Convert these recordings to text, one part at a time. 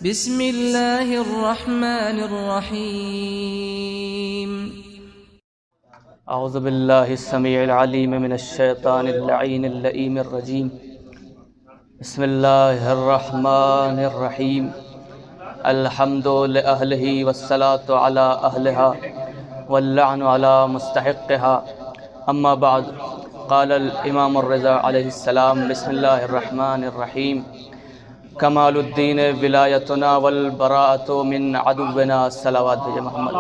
बिस्मिल्लाहिर्रहमानिर्रहीम। औज़ु बिल्लाहिस समीइल अलीम मिनश शैतानिर लईनिर लईमिर रजीम। बिस्मिल्लाहिर्रहमानिर्रहीम। अल्हम्दु लिअहलिही वस्सलातु अला अहलिहा वल्लअनु अला मुस्तहिक़्क़िहा। अम्मा बाद क़ालल इमामुर रिज़ा अलैहिस्सलाम बिस्मिल्लाहिर्रहमानिर्रहीम। कमालुद्दीन विलायतुना वल बराअतु मिन अदुव्विना। सलावत भेजे मोहम्मद।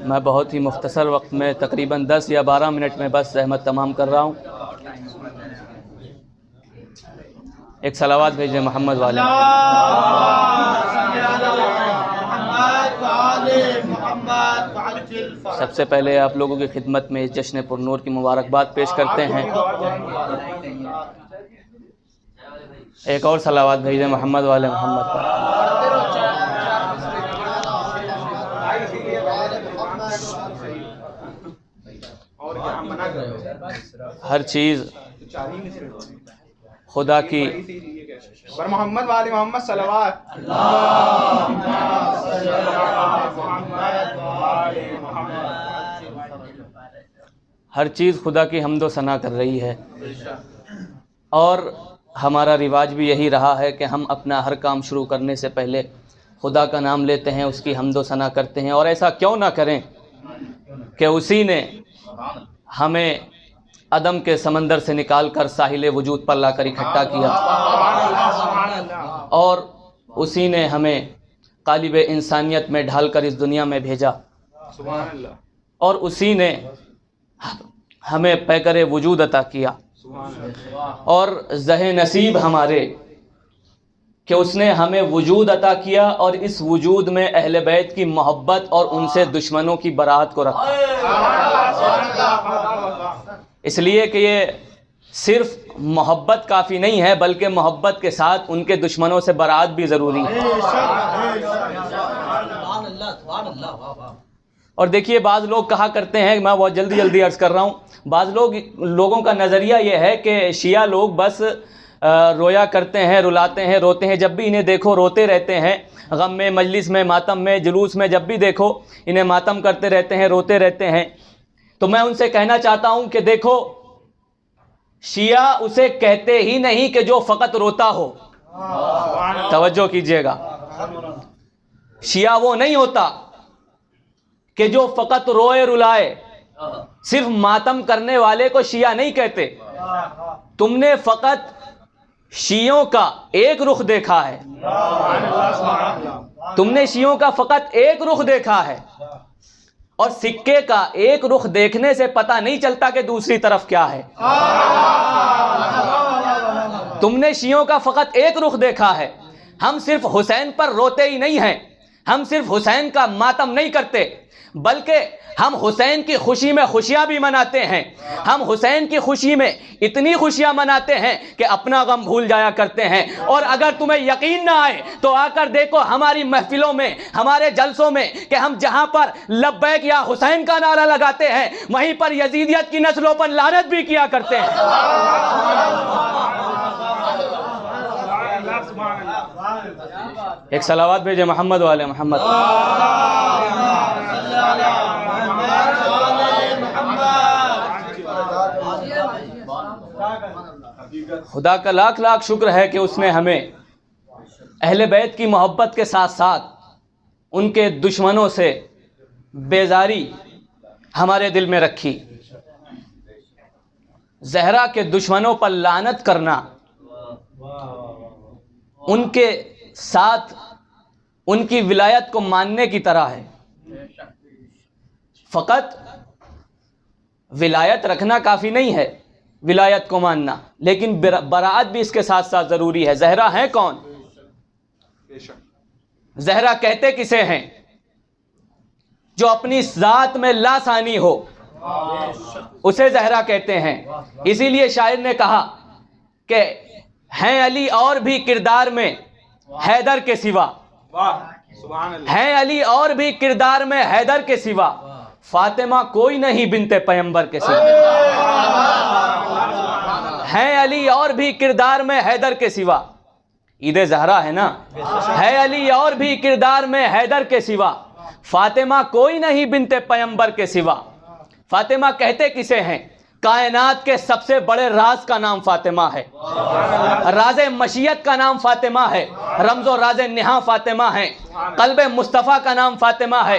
मैं बहुत ही मुख्तसर वक्त में तकरीबन 10 या 12 मिनट में बस रहमत तमाम कर रहा हूँ। एक सलावत भेजे मोहम्मद वाले। सबसे पहले आप लोगों की खिदमत में इस जश्न पुरनूर की मुबारकबाद पेश करते हैं। एक और सलावत भेजे मोहम्मद वाले मोहम्मद पर। हर चीज़ खुदा की मोहम्मद वाले मोहम्मद सलवात। हर चीज़ खुदा की हम्दो सना कर रही है और हमारा रिवाज भी यही रहा है कि हम अपना हर काम शुरू करने से पहले खुदा का नाम लेते हैं, उसकी हम्दो सना करते हैं। और ऐसा क्यों ना करें कि उसी ने हमें अदम के समंदर से निकाल कर साहिल वजूद पर लाकर इकट्ठा किया और उसी ने हमें कालिब इंसानियत में ढालकर इस दुनिया में भेजा और उसी ने हमें पैकर वजूद अता किया। और ज़हे नसीब हमारे कि उसने हमें वजूद अता किया और इस वजूद में अहले बैत की मोहब्बत और उनसे दुश्मनों की बरात को रखा। इसलिए कि ये सिर्फ मोहब्बत काफ़ी नहीं है, बल्कि मोहब्बत के साथ उनके दुश्मनों से बरात भी ज़रूरी है। और देखिए, बाज़ लोग कहा करते हैं, मैं बहुत जल्दी अर्ज़ कर रहा हूँ, बाज़ लोगों का नज़रिया ये है कि शिया लोग बस रोया करते हैं, रुलाते हैं, रोते हैं। जब भी इन्हें देखो रोते रहते हैं, गम में, मजलिस में, मातम में, जुलूस में, जब भी देखो इन्हें मातम करते रहते हैं, रोते रहते हैं। तो मैं उनसे कहना चाहता हूँ कि देखो, शिया उसे कहते ही नहीं कि जो फ़कत रोता हो। तवज्जो कीजिएगा, शिया वो नहीं होता कि जो फ़कत रोए रुलाए। सिर्फ मातम करने वाले को शिया नहीं कहते। तुमने फ़कत शियों का एक रुख देखा है, तुमने शियों का फ़कत एक रुख देखा है और सिक्के का एक रुख देखने से पता नहीं चलता कि दूसरी तरफ क्या है। तुमने शियों का फ़कत एक रुख देखा है। हम सिर्फ हुसैन पर रोते ही नहीं हैं, हम सिर्फ हुसैन का मातम नहीं करते, बल्कि हम हुसैन की खुशी में खुशियां भी मनाते हैं। हम हुसैन की खुशी में इतनी खुशियां मनाते हैं कि अपना गम भूल जाया करते हैं। और अगर तुम्हें यकीन ना आए तो आकर देखो हमारी महफिलों में, हमारे जलसों में, कि हम जहां पर लब्बैक या हुसैन का नारा लगाते हैं, वहीं पर यजीदियत की नस्लों पर लानत भी किया करते हैं। एक सलावत भेजे मोहम्मद वाले मोहम्मद। खुदा का लाख लाख शुक्र है कि उसने हमें अहले बैत की मोहब्बत के साथ साथ उनके दुश्मनों से बेजारी हमारे दिल में रखी। ज़हरा के दुश्मनों पर लानत करना उनके साथ उनकी विलायत को मानने की तरह है। फ़कत विलायत रखना काफ़ी नहीं है, विलायत को मानना, लेकिन बरात भी इसके साथ साथ ज़रूरी है। ज़हरा है कौन? ज़हरा कहते किसे हैं? जो अपनी ज़ात में लासानी हो, उसे ज़हरा कहते हैं। इसीलिए शायर ने कहा कि हैं अली और भी किरदार में हैदर के सिवा, हैं अली और भी किरदार में हैदर के सिवा, फातिमा कोई नहीं बिनते पैगंबर के सिवा। हैं अली और भी किरदार में हैदर के सिवा। ईद ज़हरा है ना, है अली और भी किरदार में हैदर के सिवा, फातिमा कोई नहीं बिनते पैगंबर के सिवा। फातिमा कहते किसे हैं? कायनात के सबसे बड़े राज का नाम फातिमा है, राज़े मशीयत का नाम फातिमा है, रमज़ो राज़े निहा फातिमा है, क़ल्बे मुस्तफ़ा का नाम फातिमा है,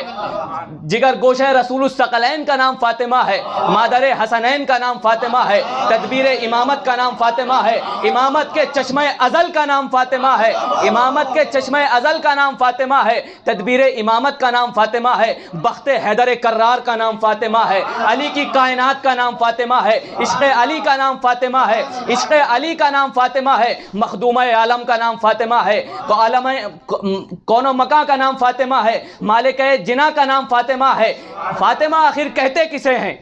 जिगर गोशे रसूलुस सकलैन का नाम फातिमा है, मादरे हसनैन का नाम फातिमा है, तदबीर इमामत का नाम फातिमा है, इमामत के चश्मे अज़ल का नाम फातिमा है, इमामत के चश्मे अज़ल का नाम फातिमा है, तदबीर इमामत का नाम फातिमा है, बख्ते हैदर कर्रार का नाम फातिमा है, अली की कायनात का नाम फातिमा है, इश्क़ अली का नाम फातिमा है, इश्क़ अली का नाम फातिमा है, मखदूम आलम का नाम फातिमा है, कौनो मका का नाम फातिमा है, मालिक जिना का नाम फातिमा है। फातिमा आखिर कहते किसे हैं?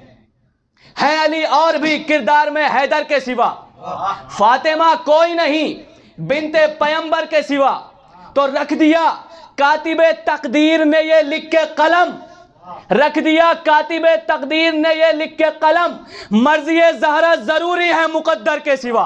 है अली और भी किरदार में हैदर के सिवा, फातिमा कोई नहीं बिनते पैगंबर के सिवा। तो रख दिया कातिबे तकदीर ने ये लिख के कलम, रख दिया कातिबे तकदीर ने ये लिख के कलम, मर्ज़ी ज़हरा जरूरी है मुकद्दर के सिवा।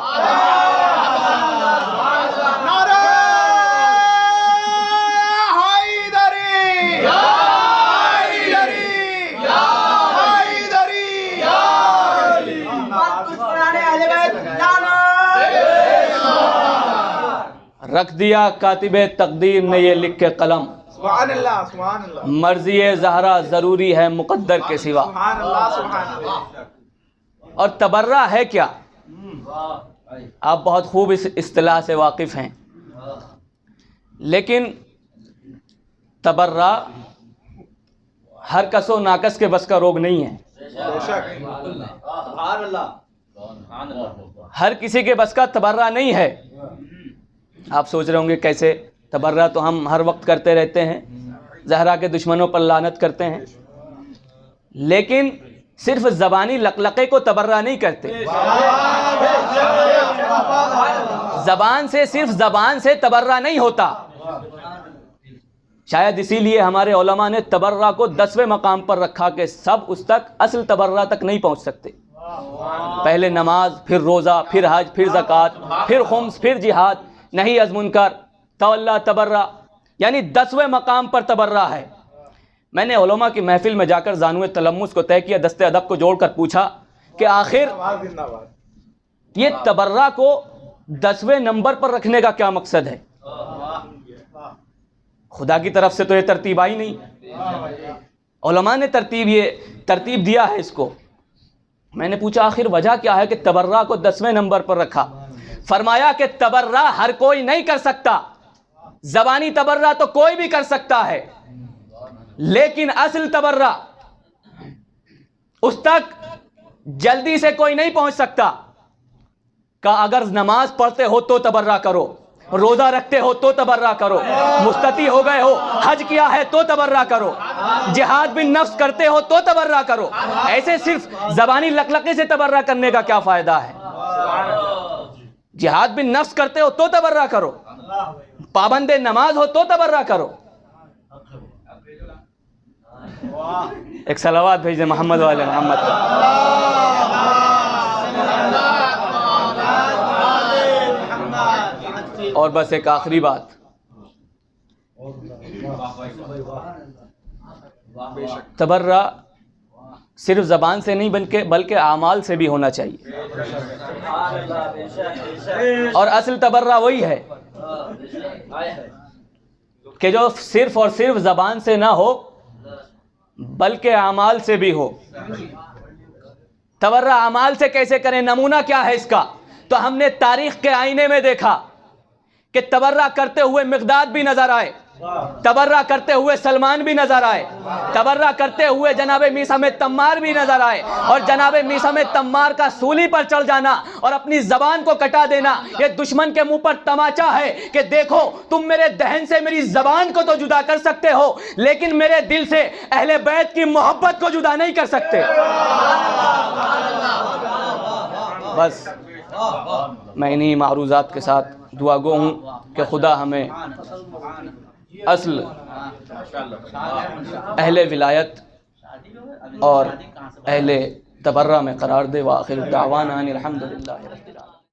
रख दिया कातिबे तकदीर ने ये लिख के कलम, सुभान अल्लाह, सुभान अल्लाह, मर्ज़ी ज़हरा ज़रूरी है मुकद्दर के सिवा। सुभान अल्लाह, सुभान अल्लाह। और तबर्रा है क्या? आप बहुत खूब इस इस्तिलाह से वाकिफ़ हैं, लेकिन तबर्रा हर कसो नाकस के बस का रोग नहीं है। हर किसी के बस का तबर्रा नहीं है। आप सोच रहे होंगे कैसे? तबर्रा तो हम हर वक्त करते रहते हैं, ज़हरा के दुश्मनों पर लानत करते हैं, लेकिन सिर्फ ज़बानी लकलक़े को तबर्रा नहीं करते। ज़बान से, सिर्फ ज़बान से तबर्रा नहीं होता। शायद इसीलिए हमारे उलमा ने तबर्रा को 10वें मकाम पर रखा कि सब उस तक, असल तबर्रा तक नहीं पहुंच सकते। पहले नमाज, फिर रोज़ा, फिर हज, फिर ज़कात, फिर खुम्स, फिर जिहाद, नहीं अज़ मुनकर, तवल्ला तबर्रा, यानी 10वें मकाम पर तबर्रा है। मैंने उलमा की महफिल में जाकर ज़ानुए तलम्मुस को तय किया, दस्ते अदब को जोड़कर पूछा कि आखिर ये तबर्रा को 10वें नंबर पर रखने का क्या मकसद है? खुदा की तरफ से तो ये तरतीब आई नहीं, उलमा ने तरतीब दिया है इसको। मैंने पूछा आखिर वजह क्या है कि तबर्रा को 10वें नंबर पर रखा? फरमाया कि तबर्रा हर कोई नहीं कर सकता, ज़बानी तबर्रा तो कोई भी कर सकता है, लेकिन असल तबर्रा उस तक जल्दी से कोई नहीं पहुंच सकता। का अगर नमाज पढ़ते हो तो तबर्रा करो, रोज़ा रखते हो तो तबर्रा करो, मुस्तती हो गए हो, हज किया है तो तबर्रा करो, जिहाद बिन नफ्स करते हो तो तबर्रा करो। ऐसे सिर्फ ज़बानी लकलके से तबर्रा करने का क्या फ़ायदा है? जिहाद बिन नफ्स करते हो तो तबर्रा करो, पाबंदे नमाज हो तो तबर्रा करो। एक सलावात भेज दे मोहम्मद वाले मोहम्मद। और बस एक आखिरी बात, तबर्रा सिर्फ ज़बान से नहीं बल्कि आमाल से भी होना चाहिए। और असल तबर्रा वही है कि जो सिर्फ और सिर्फ ज़बान से ना हो बल्कि आमाल से भी हो। तबर्रा आमाल से कैसे करें? नमूना क्या है इसका? तो हमने तारीख के आईने में देखा कि तबर्रा करते हुए मिक़दाद भी नजर आए, तबर्रा करते हुए सलमान भी नजर आए, तबर्रा करते हुए जनाबे मीसा में तम्मार भी नजर आए। और जनाबे मीसा में तम्मार का सूली पर चढ़ जाना और अपनी जबान को कटा देना, ये दुश्मन के मुंह पर तमाचा है कि देखो तुम मेरे दहन से मेरी जबान को तो जुदा कर सकते हो, लेकिन मेरे दिल से अहले बैत की मोहब्बत को जुदा नहीं कर सकते। बस मैं इन्हीं मारूज़ात के साथ दुआगो हूँ कि खुदा हमें असल अहले विलायत और अहले तबर्रा में करार दे। व आखिर दावाना अनिल हम्दुलिल्लाहि रब्बिल आलमीन।